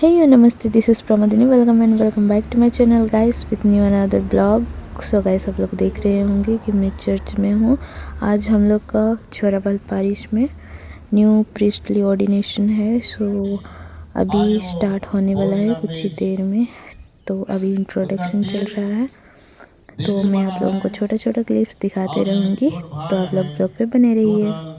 Hey you namaste, this is Pramadini. Welcome and welcome back to my channel guys with new another blog. So guys आप लोग देख रहे होंगे कि मैं चर्च में हूँ। आज हम लोग का छोराबाल पारिश में न्यू प्रीस्टली ऑर्डिनेशन है। सो अभी स्टार्ट होने वाला है कुछ ही देर में। तो अभी इंट्रोडक्शन चल रहा है, तो मैं आप लोगों को छोटा छोटा क्लिप्स दिखाते रहूँगी, तो आप लोग ब्लॉग पे बने रहिए।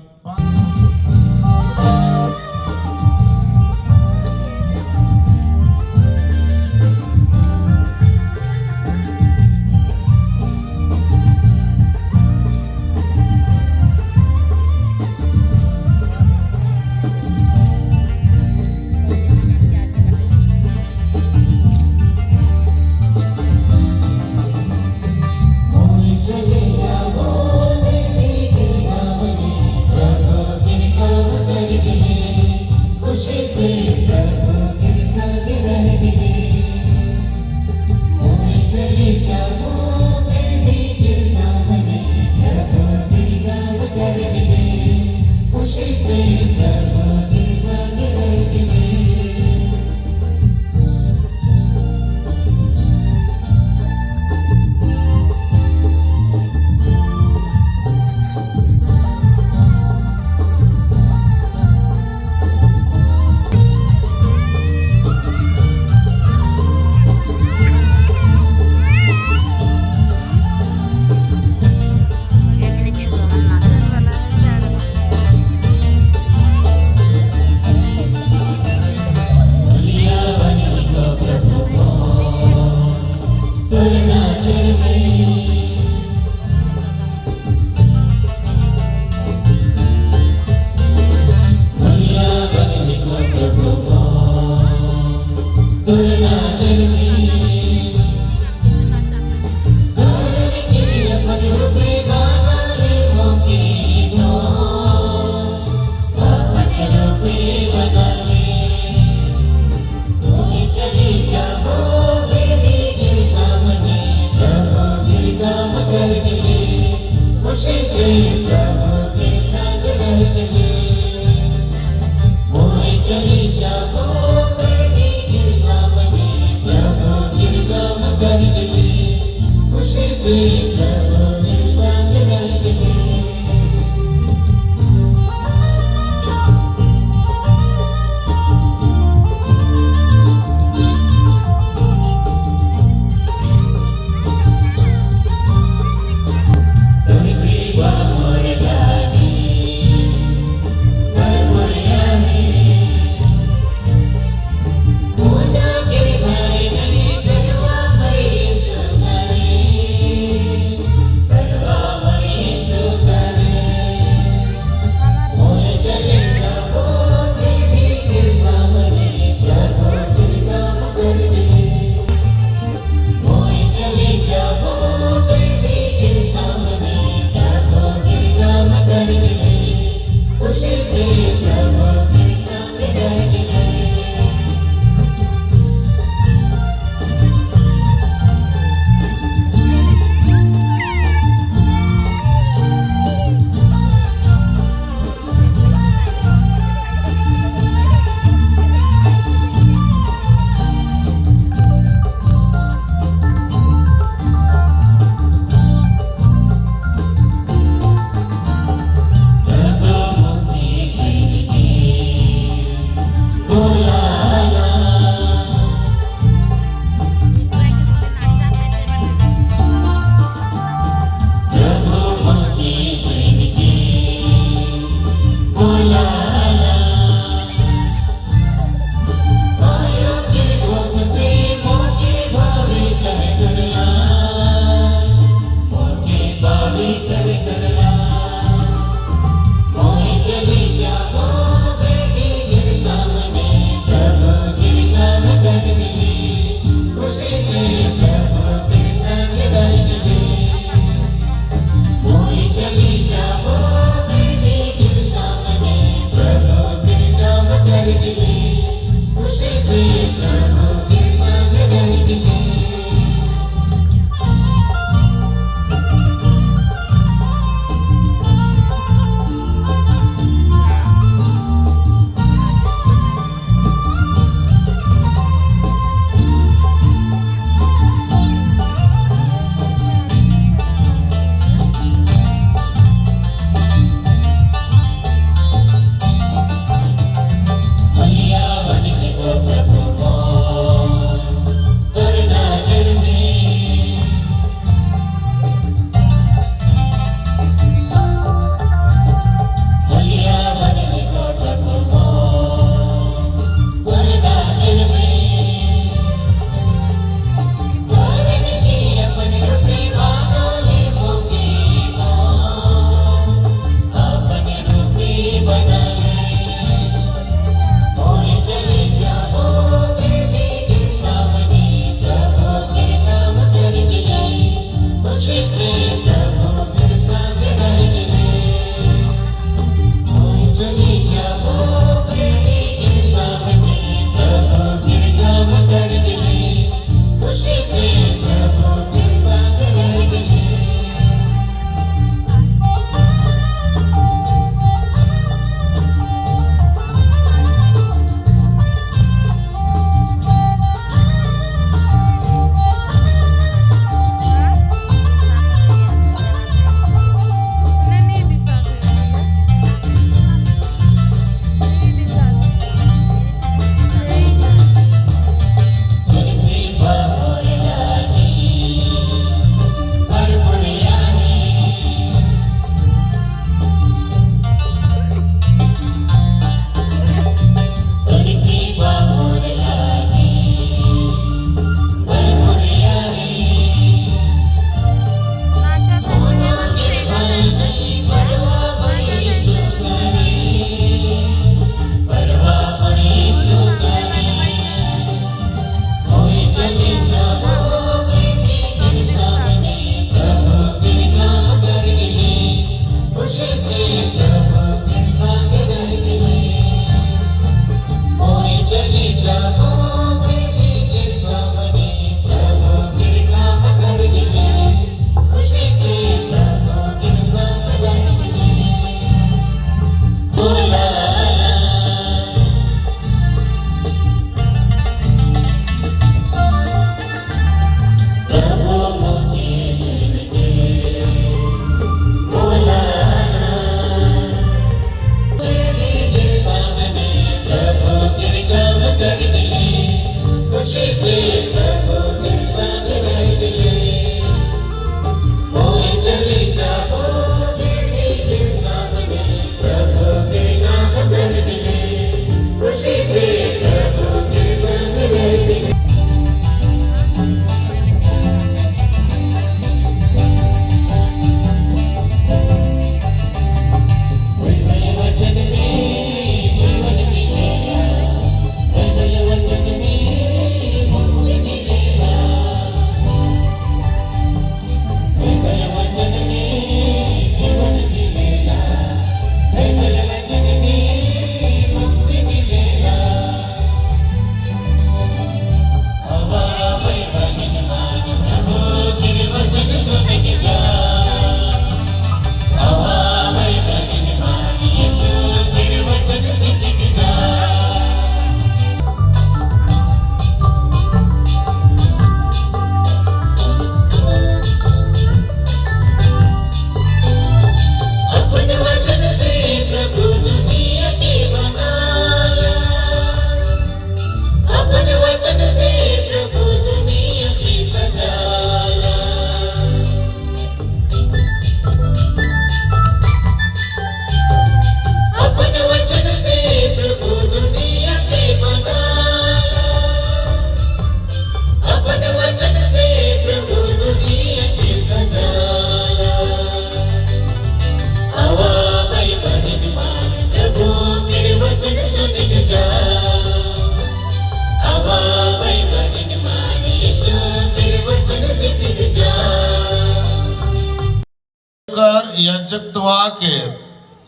याजकत्वा के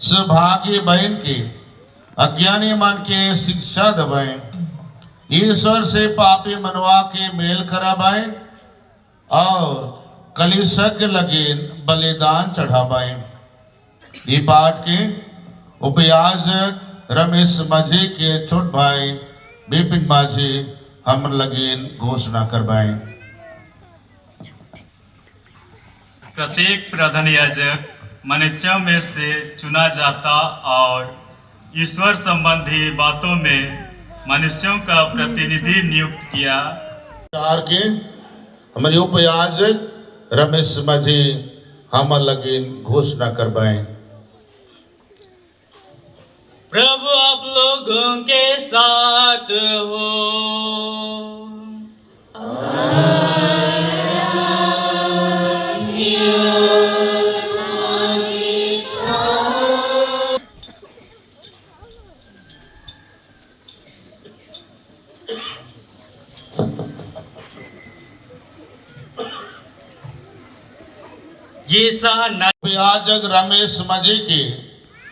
सौभाग्य बहन की अज्ञानी मन के शिक्षा दबाएं, ईश्वर से पापी मनवा के मेल कराबाएं और कलीसिया के लगे बलिदान चढ़ाबाएं। ये पाठ के उपयाजक रमेश माझी के छोट भाई बिपिन माझी हम लगे घोषणा करवाएं। प्रत्येक प्रधान याजक मनुष्यों में से चुना जाता और ईश्वर संबंधी बातों में मनुष्यों का प्रतिनिधि नियुक्त किया। के हमारे उपयाजक रमेश माझी हम लगे घोषणा करवाएं। प्रभु आप लोगों के साथ हो। ये याजक रमेश माझी की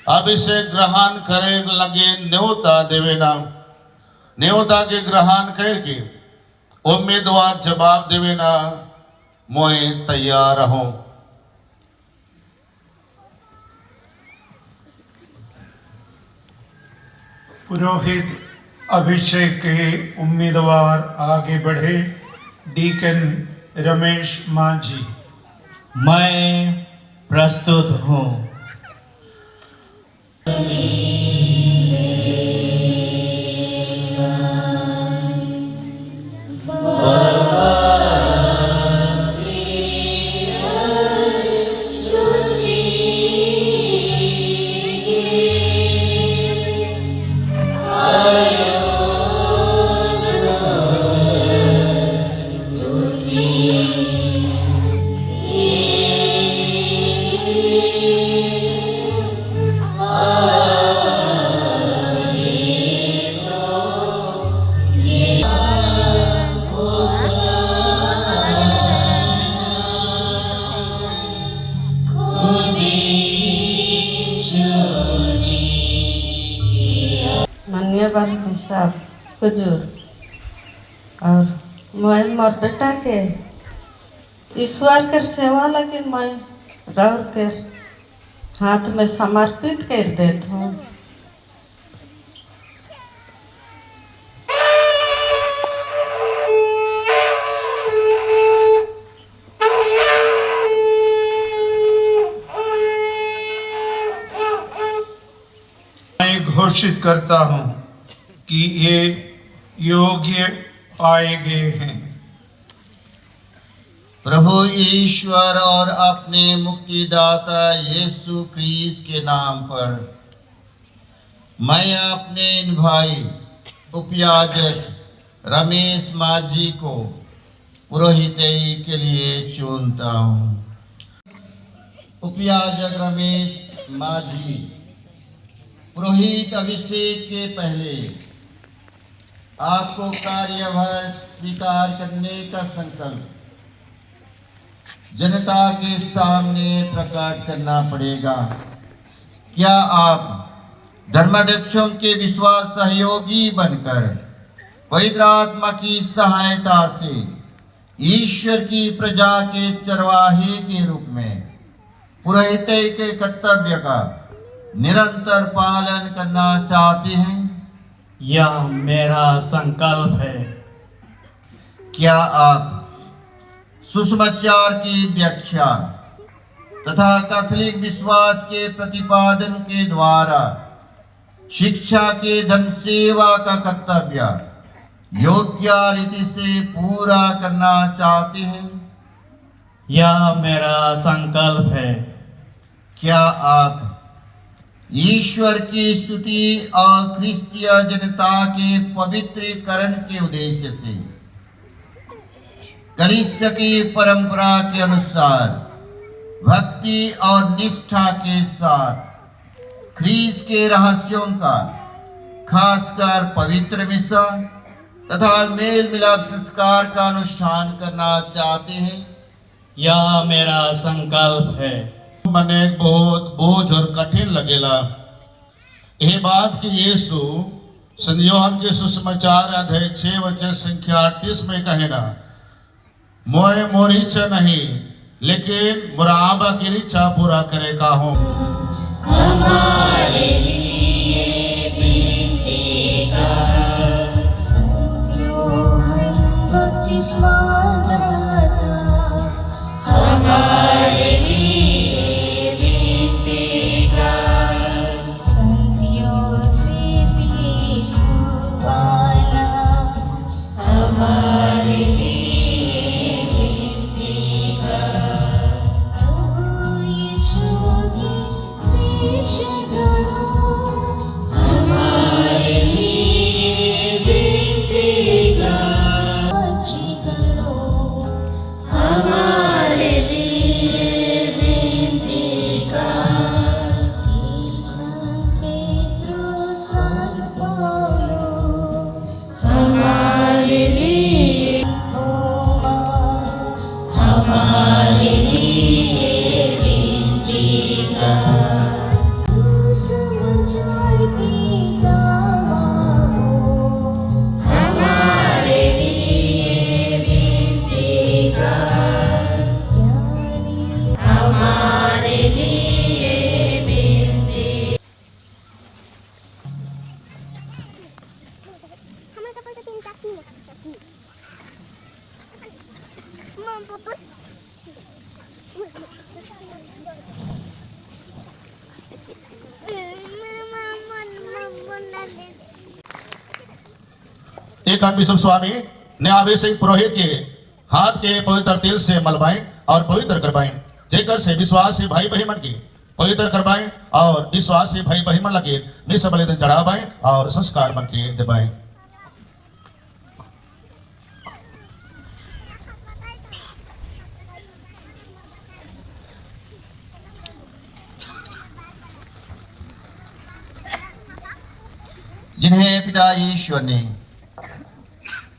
अभिषेक ग्रहण करे लगे न्योता देवेना, न्योता के ग्रहण करके उम्मीदवार जवाब देवेना मोए तैयार हूं। पुरोहित अभिषेक के उम्मीदवार आगे बढ़े। डीकन रमेश माझी। मैं प्रस्तुत हूँ। माननीय साहब हुजूर और मैं मोर बेटा के ईश्वर के सेवा लगे मैं रह कर हाथ में समर्पित कर देता हूँ। मैं घोषित करता हूँ कि ये योग्य पाए गए हैं। प्रभु ईश्वर और अपने मुक्तिदाता यीशु क्रिस्ट के नाम पर मैं अपने इन भाई उपयाजक रमेश माझी को पुरोहितई के लिए चुनता हूँ। उपयाजक रमेश माझी, पुरोहित अभिषेक के पहले आपको कार्यभार स्वीकार करने का संकल्प जनता के सामने प्रकट करना पड़ेगा। क्या आप धर्माध्यक्षों के विश्वास सहयोगी बनकर पवित्र आत्मा की सहायता से ईश्वर की प्रजा के चरवाहे के रूप में पुरोहित के कर्तव्य का निरंतर पालन करना चाहते हैं? यह मेरा संकल्प है। क्या आप सुसमाचार की व्याख्या तथा कैथोलिक विश्वास के प्रतिपादन के द्वारा शिक्षा के धन सेवा का कर्तव्य योग्य रीति से पूरा करना चाहते हैं? यह मेरा संकल्प है। क्या आप ईश्वर की स्तुति और ख्रिस्तीय जनता के पवित्रीकरण के उद्देश्य से कलीसिया की परंपरा के अनुसार भक्ति और निष्ठा के साथ ख्रीस के रहस्यों का खासकर पवित्र मिसा तथा मेल मिलाप संस्कार का अनुष्ठान करना चाहते हैं? यह मेरा संकल्प है। मने बहुत बोझ और कठिन लगेला। यह बात कि यीशु संत यूहन्ना के सुसमाचार अध्याय 6 वचन संख्या 38 में कहे ना, मोए मोरी इच्छा नहीं लेकिन मोरा आबा की इच्छा पूरा करेगा हूँ। हमारे लिए विनती कर, संत यूहन्ना बपतिस्मा दाता। हमारे लिए विनती कर, संत योसेफ यीशु वाला। हमारे लिए हमारे लिए विनती कर, हमारे लिए विनती कर। संत पेट्रोस, संत पौलुस, हमारे लिए थोमस, हमारे लिए विनती कर। समाचार की गवाह हो, हमारे लिए विनती कर। ज्ञानी, हमारे लिए विनती। एक बिशप स्वामी ने आवेशित पुरोहित के हाथ के पवित्र तेल से मलवाएं और पवित्र करवाएं, जेकर से विश्वास से भाई बहिमन की पवित्र करवाएं और विश्वास से भाई बहिमन लगे निस्स बलिदान चढ़ावाएं और संस्कार मन के दिवाएं। जिन्हें पिता ईश्वर ने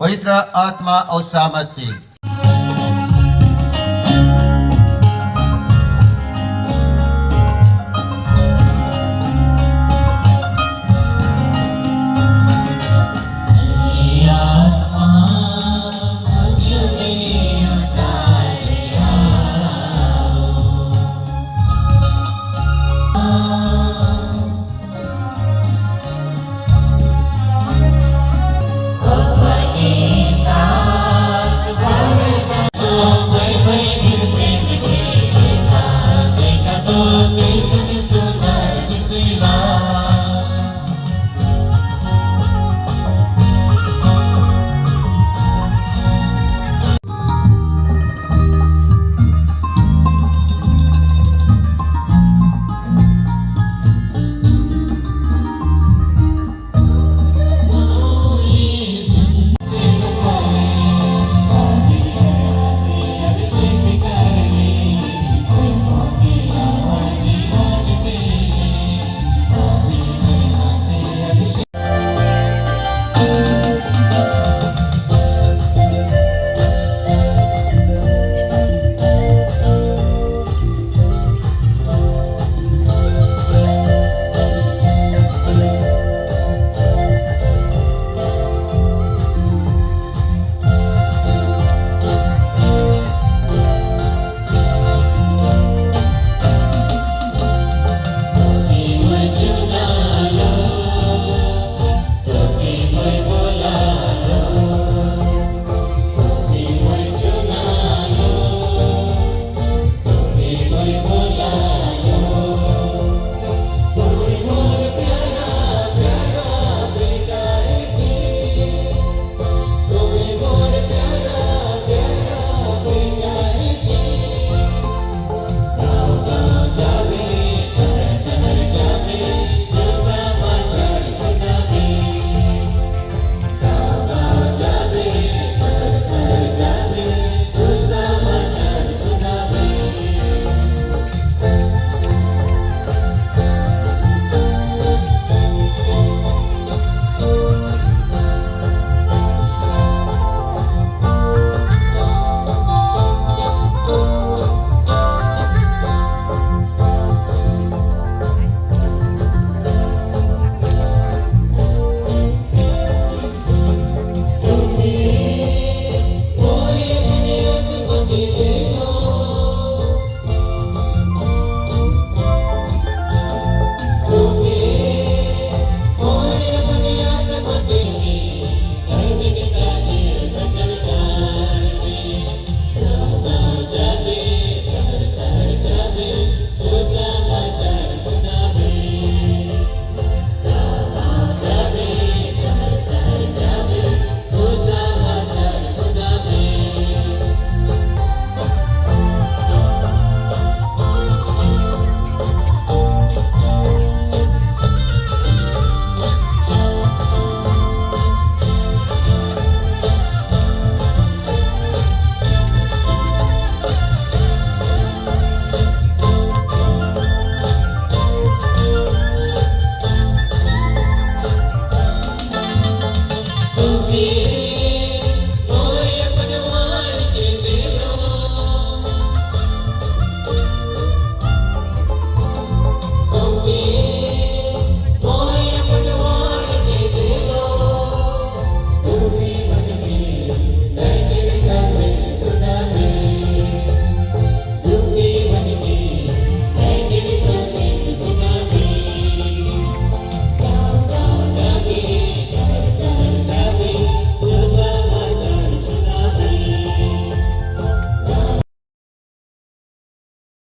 पवित्र आत्मा और सामर्थ से